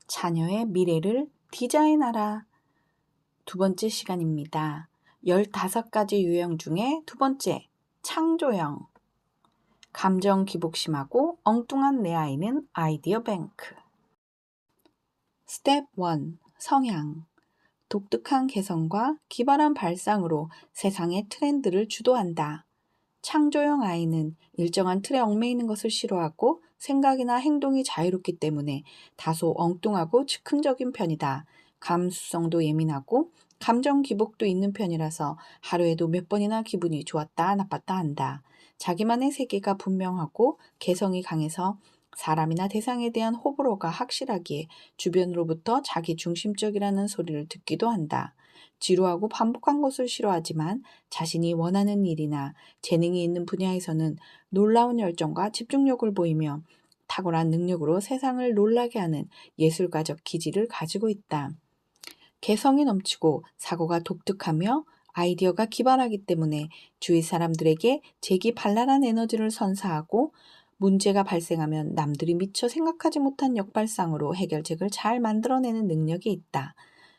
자녀의 미래를 디자인하라. 두 번째 시간입니다. 15가지 유형 중에 두 번째, 창조형. 감정 기복심하고 엉뚱한 내 아이는 아이디어 뱅크. 스텝 1. 성향. 독특한 개성과 기발한 발상으로 세상의 트렌드를 주도한다. 창조형 아이는 일정한 틀에 얽매이는 것을 싫어하고 생각이나 행동이 자유롭기 때문에 다소 엉뚱하고 즉흥적인 편이다. 감수성도 예민하고 감정 기복도 있는 편이라서 하루에도 몇 번이나 기분이 좋았다 나빴다 한다. 자기만의 세계가 분명하고 개성이 강해서 사람이나 대상에 대한 호불호가 확실하기에 주변으로부터 자기 중심적이라는 소리를 듣기도 한다. 지루하고 반복한 것을 싫어하지만 자신이 원하는 일이나 재능이 있는 분야에서는 놀라운 열정과 집중력을 보이며 탁월한 능력으로 세상을 놀라게 하는 예술가적 기질을 가지고 있다. 개성이 넘치고 사고가 독특하며 아이디어가 기발하기 때문에 주위 사람들에게 재기발랄한 에너지를 선사하고 문제가 발생하면 남들이 미처 생각하지 못한 역발상으로 해결책을 잘 만들어내는 능력이 있다.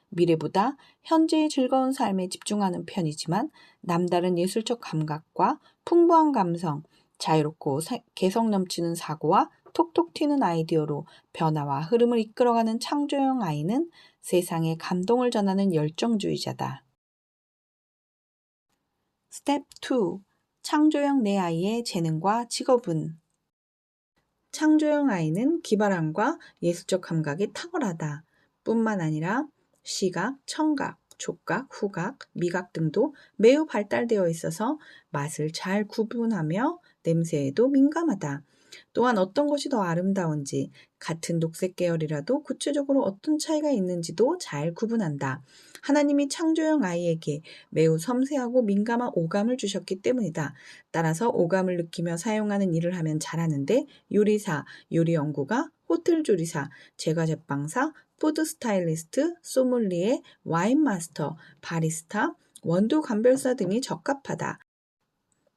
미래보다 현재의 즐거운 삶에 집중하는 편이지만 남다른 예술적 감각과 풍부한 감성, 자유롭고 개성 넘치는 사고와 톡톡 튀는 아이디어로 변화와 흐름을 이끌어가는 창조형 아이는 세상에 감동을 전하는 열정주의자다. 스텝 2. 창조형 내 아이의 재능과 직업은. 창조형 아이는 기발함과 예술적 감각이 탁월하다. 뿐만 아니라 시각, 청각, 촉각, 후각, 미각 등도 매우 발달되어 있어서 맛을 잘 구분하며 냄새에도 민감하다. 또한 어떤 것이 더 아름다운지, 같은 녹색 계열이라도 구체적으로 어떤 차이가 있는지도 잘 구분한다. 하나님이 창조형 아이에게 매우 섬세하고 민감한 오감을 주셨기 때문이다. 따라서 오감을 느끼며 사용하는 일을 하면 잘하는데 요리사, 요리연구가, 호텔 조리사, 제과제빵사, 푸드 스타일리스트, 소믈리에, 와인 마스터, 바리스타, 원두 감별사 등이 적합하다.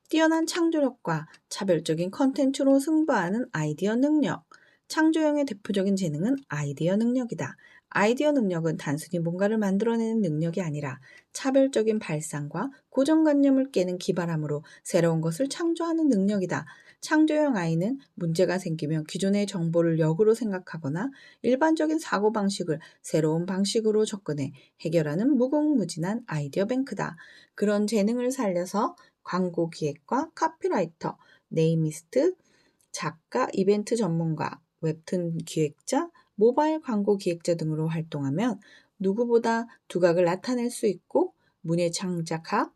뛰어난 창조력과 차별적인 컨텐츠로 승부하는 아이디어 능력. 창조형의 대표적인 재능은 아이디어 능력이다. 아이디어 능력은 단순히 뭔가를 만들어내는 능력이 아니라 차별적인 발상과 고정관념을 깨는 기발함으로 새로운 것을 창조하는 능력이다. 창조형 아이는 문제가 생기면 기존의 정보를 역으로 생각하거나 일반적인 사고방식을 새로운 방식으로 접근해 해결하는 무궁무진한 아이디어 뱅크다. 그런 재능을 살려서 광고 기획과 카피라이터, 네이미스트, 작가, 이벤트 전문가, 웹툰 기획자, 모바일 광고 기획자 등으로 활동하면 누구보다 두각을 나타낼 수 있고 문예 창작학,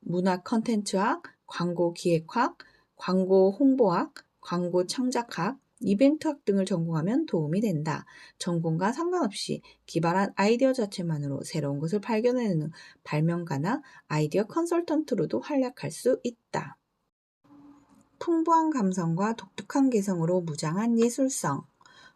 문화 컨텐츠학, 광고 기획학, 광고 홍보학, 광고 창작학, 이벤트학 등을 전공하면 도움이 된다. 전공과 상관없이 기발한 아이디어 자체만으로 새로운 것을 발견해내는 발명가나 아이디어 컨설턴트로도 활약할 수 있다. 풍부한 감성과 독특한 개성으로 무장한 예술성.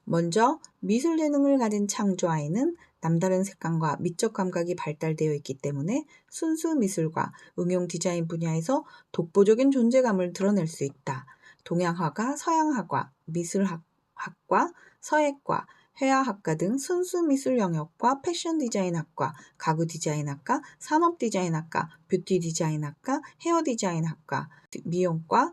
먼저 미술 재능을 가진 창조아이는 남다른 색감과 미적 감각이 발달되어 있기 때문에 순수 미술과 응용 디자인 분야에서 독보적인 존재감을 드러낼 수 있다. 동양화가, 서양화가, 미술학과, 서예과, 회화학과 등 순수 미술 영역과 패션 디자인학과, 가구 디자인학과, 산업 디자인학과, 뷰티 디자인학과, 헤어 디자인학과, 미용과,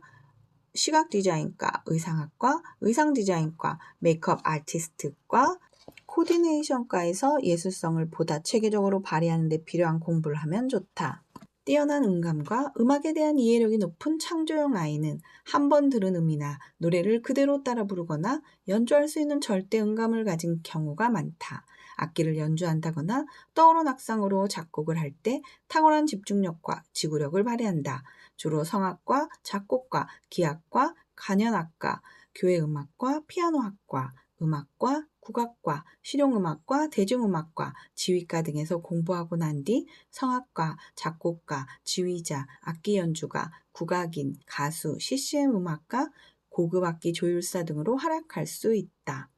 시각 디자인과, 의상학과, 의상 디자인과, 메이크업 아티스트과, 코디네이션과에서 예술성을 보다 체계적으로 발휘하는 데 필요한 공부를 하면 좋다. 뛰어난 음감과 음악에 대한 이해력이 높은 창조형 아이는 한 번 들은 음이나 노래를 그대로 따라 부르거나 연주할 수 있는 절대 음감을 가진 경우가 많다. 악기를 연주한다거나 떠오른 악상으로 작곡을 할 때 탁월한 집중력과 지구력을 발휘한다. 주로 성악과, 작곡과, 기악과, 간현악과, 교회음악과, 피아노학과, 음악과, 국악과, 실용음악과, 대중음악과, 지휘과 등에서 공부하고 난 뒤 성악가, 작곡가, 지휘자, 악기 연주가, 국악인, 가수, CCM 음악가, 고급 악기 조율사 등으로 활약할 수 있다.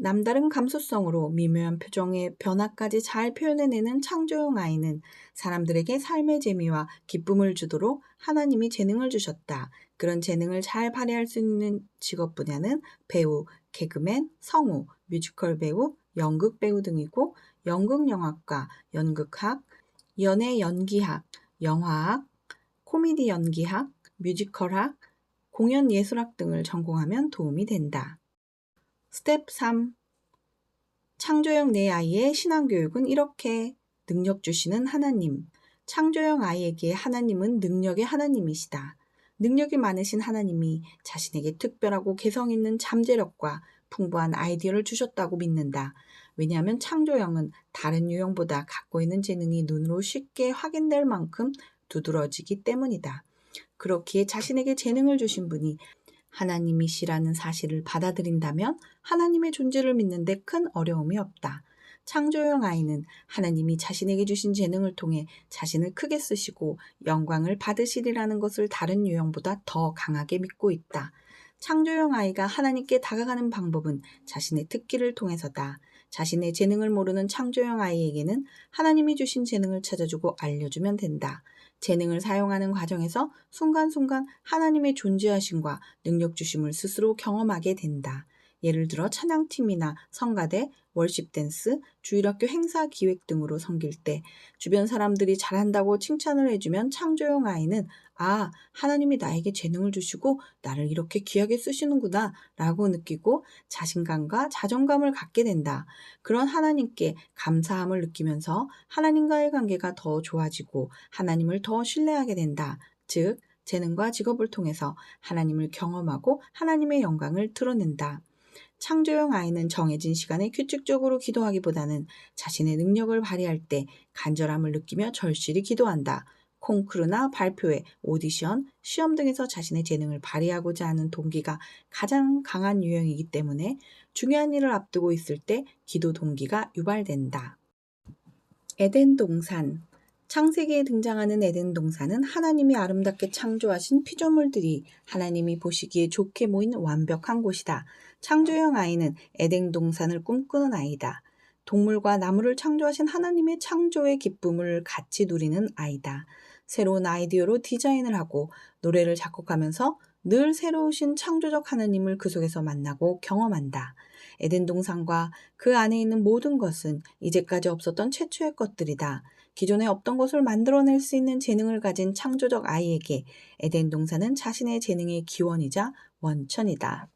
남다른 감수성으로 미묘한 표정의 변화까지 잘 표현해내는 창조형 아이는 사람들에게 삶의 재미와 기쁨을 주도록 하나님이 재능을 주셨다. 그런 재능을 잘 발휘할 수 있는 직업 분야는 배우, 개그맨, 성우, 뮤지컬 배우, 연극 배우 등이고 연극영화과, 연극학, 연애 연기학, 영화학, 코미디 연기학, 뮤지컬학, 공연 예술학 등을 전공하면 도움이 된다. 스텝 3. 창조형 내 아이의 신앙교육은 이렇게. 능력 주시는 하나님. 창조형 아이에게 하나님은 능력의 하나님이시다. 능력이 많으신 하나님이 자신에게 특별하고 개성 있는 잠재력과 풍부한 아이디어를 주셨다고 믿는다. 왜냐하면 창조형은 다른 유형보다 갖고 있는 재능이 눈으로 쉽게 확인될 만큼 두드러지기 때문이다. 그렇기에 자신에게 재능을 주신 분이 하나님이시라는 사실을 받아들인다면 하나님의 존재를 믿는데 큰 어려움이 없다. 창조형 아이는 하나님이 자신에게 주신 재능을 통해 자신을 크게 쓰시고 영광을 받으시리라는 것을 다른 유형보다 더 강하게 믿고 있다. 창조형 아이가 하나님께 다가가는 방법은 자신의 특기를 통해서다. 자신의 재능을 모르는 창조형 아이에게는 하나님이 주신 재능을 찾아주고 알려주면 된다. 재능을 사용하는 과정에서 순간순간 하나님의 존재하심과 능력 주심을 스스로 경험하게 된다. 예를 들어 찬양팀이나 성가대, 월십 댄스, 주일학교 행사 기획 등으로 섬길 때 주변 사람들이 잘한다고 칭찬을 해주면 창조형 아이는 아, 하나님이 나에게 재능을 주시고 나를 이렇게 귀하게 쓰시는구나 라고 느끼고 자신감과 자존감을 갖게 된다. 그런 하나님께 감사함을 느끼면서 하나님과의 관계가 더 좋아지고 하나님을 더 신뢰하게 된다. 즉, 재능과 직업을 통해서 하나님을 경험하고 하나님의 영광을 드러낸다. 창조형 아이는 정해진 시간에 규칙적으로 기도하기보다는 자신의 능력을 발휘할 때 간절함을 느끼며 절실히 기도한다. 콩쿠르나 발표회, 오디션, 시험 등에서 자신의 재능을 발휘하고자 하는 동기가 가장 강한 유형이기 때문에 중요한 일을 앞두고 있을 때 기도 동기가 유발된다. 에덴 동산. 창세기에 등장하는 에덴 동산은 하나님이 아름답게 창조하신 피조물들이 하나님이 보시기에 좋게 모인 완벽한 곳이다. 창조형 아이는 에덴 동산을 꿈꾸는 아이다. 동물과 나무를 창조하신 하나님의 창조의 기쁨을 같이 누리는 아이다. 새로운 아이디어로 디자인을 하고 노래를 작곡하면서 늘 새로우신 창조적 하나님을 그 속에서 만나고 경험한다. 에덴 동산과 그 안에 있는 모든 것은 이제까지 없었던 최초의 것들이다. 기존에 없던 것을 만들어낼 수 있는 재능을 가진 창조적 아이에게 에덴 동산은 자신의 재능의 기원이자 원천이다.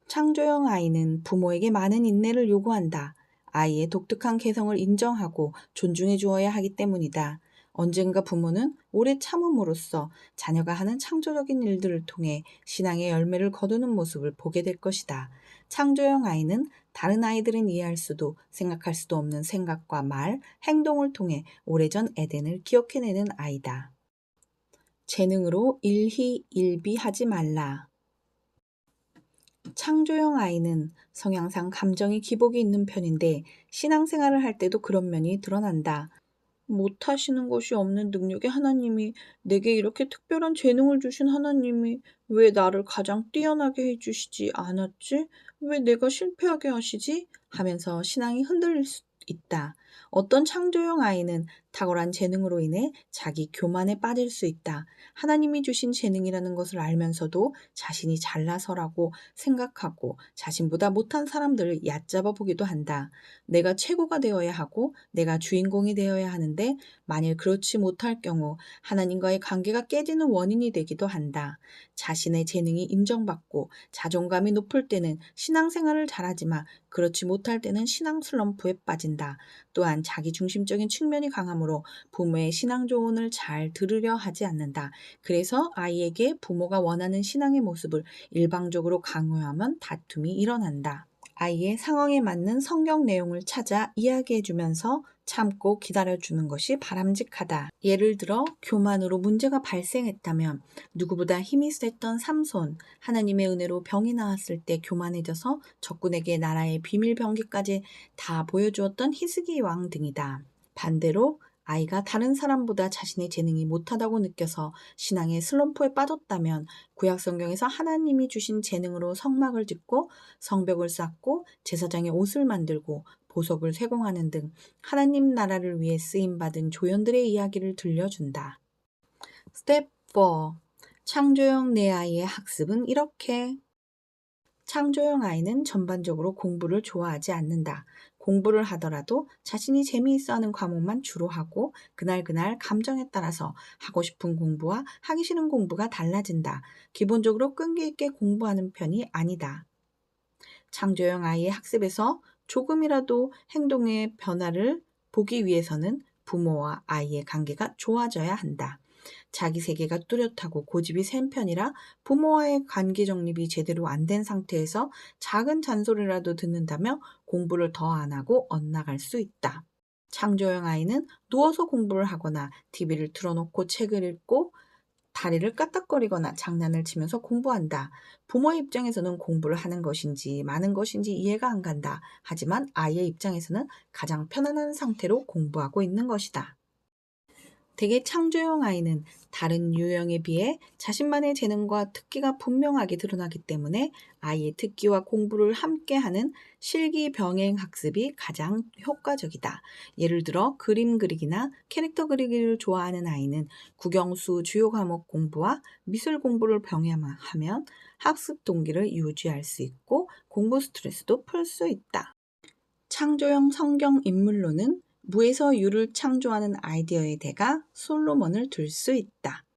창조형 아이는 부모에게 많은 인내를 요구한다. 아이의 독특한 개성을 인정하고 존중해 주어야 하기 때문이다. 언젠가 부모는 오래 참음으로써 자녀가 하는 창조적인 일들을 통해 신앙의 열매를 거두는 모습을 보게 될 것이다. 창조형 아이는 다른 아이들은 이해할 수도 생각할 수도 없는 생각과 말, 행동을 통해 오래전 에덴을 기억해내는 아이다. 재능으로 일희일비하지 말라. 창조형 아이는 성향상 감정이 기복이 있는 편인데 신앙생활을 할 때도 그런 면이 드러난다. 못하시는 것이 없는 능력의 하나님이, 내게 이렇게 특별한 재능을 주신 하나님이 왜 나를 가장 뛰어나게 해주시지 않았지? 왜 내가 실패하게 하시지? 하면서 신앙이 흔들릴 수 있다. 어떤 창조형 아이는 탁월한 재능으로 인해 자기 교만에 빠질 수 있다. 하나님이 주신 재능이라는 것을 알면서도 자신이 잘나서라고 생각하고 자신보다 못한 사람들을 얕잡아 보기도 한다. 내가 최고가 되어야 하고 내가 주인공이 되어야 하는데 만일 그렇지 못할 경우 하나님과의 관계가 깨지는 원인이 되기도 한다. 자신의 재능이 인정받고 자존감이 높을 때는 신앙생활을 잘하지만 그렇지 못할 때는 신앙 슬럼프에 빠진다. 또한 자기중심적인 측면이 강하므로 부모의 신앙 조언을 잘 들으려 하지 않는다. 그래서 아이에게 부모가 원하는 신앙의 모습을 일방적으로 강요하면 다툼이 일어난다. 아이의 상황에 맞는 성경 내용을 찾아 이야기해주면서 참고 기다려주는 것이 바람직하다. 예를 들어 교만으로 문제가 발생했다면 누구보다 힘이 셌던 삼손, 하나님의 은혜로 병이 나았을 때 교만해져서 적군에게 나라의 비밀 병기까지 다 보여주었던 히스기 왕 등이다. 반대로 아이가 다른 사람보다 자신의 재능이 못하다고 느껴서 신앙의 슬럼프에 빠졌다면 구약 성경에서 하나님이 주신 재능으로 성막을 짓고 성벽을 쌓고 제사장의 옷을 만들고 보석을 세공하는 등 하나님 나라를 위해 쓰임받은 조연들의 이야기를 들려준다. 스텝 4. 창조형 내 아이의 학습은 이렇게. 창조형 아이는 전반적으로 공부를 좋아하지 않는다. 공부를 하더라도 자신이 재미있어 하는 과목만 주로 하고 그날 감정에 따라서 하고 싶은 공부와 하기 싫은 공부가 달라진다. 기본적으로 끈기 있게 공부하는 편이 아니다. 창조형 아이의 학습에서 조금이라도 행동의 변화를 보기 위해서는 부모와 아이의 관계가 좋아져야 한다. 자기 세계가 뚜렷하고 고집이 센 편이라 부모와의 관계 정립이 제대로 안 된 상태에서 작은 잔소리라도 듣는다며 공부를 더 안 하고 엇나갈 수 있다. 창조형 아이는 누워서 공부를 하거나 TV를 틀어놓고 책을 읽고 다리를 까딱거리거나 장난을 치면서 공부한다. 부모의 입장에서는 공부를 하는 것인지 마는 것인지 이해가 안 간다. 하지만 아이의 입장에서는 가장 편안한 상태로 공부하고 있는 것이다. 대개 창조형 아이는 다른 유형에 비해 자신만의 재능과 특기가 분명하게 드러나기 때문에 아이의 특기와 공부를 함께하는 실기병행 학습이 가장 효과적이다. 예를 들어 그림 그리기나 캐릭터 그리기를 좋아하는 아이는 국영수 주요 과목 공부와 미술 공부를 병행하면 학습 동기를 유지할 수 있고 공부 스트레스도 풀 수 있다. 창조형 성경 인물로는 무에서 유를 창조하는 아이디어의 대가 솔로몬을 들 수 있다.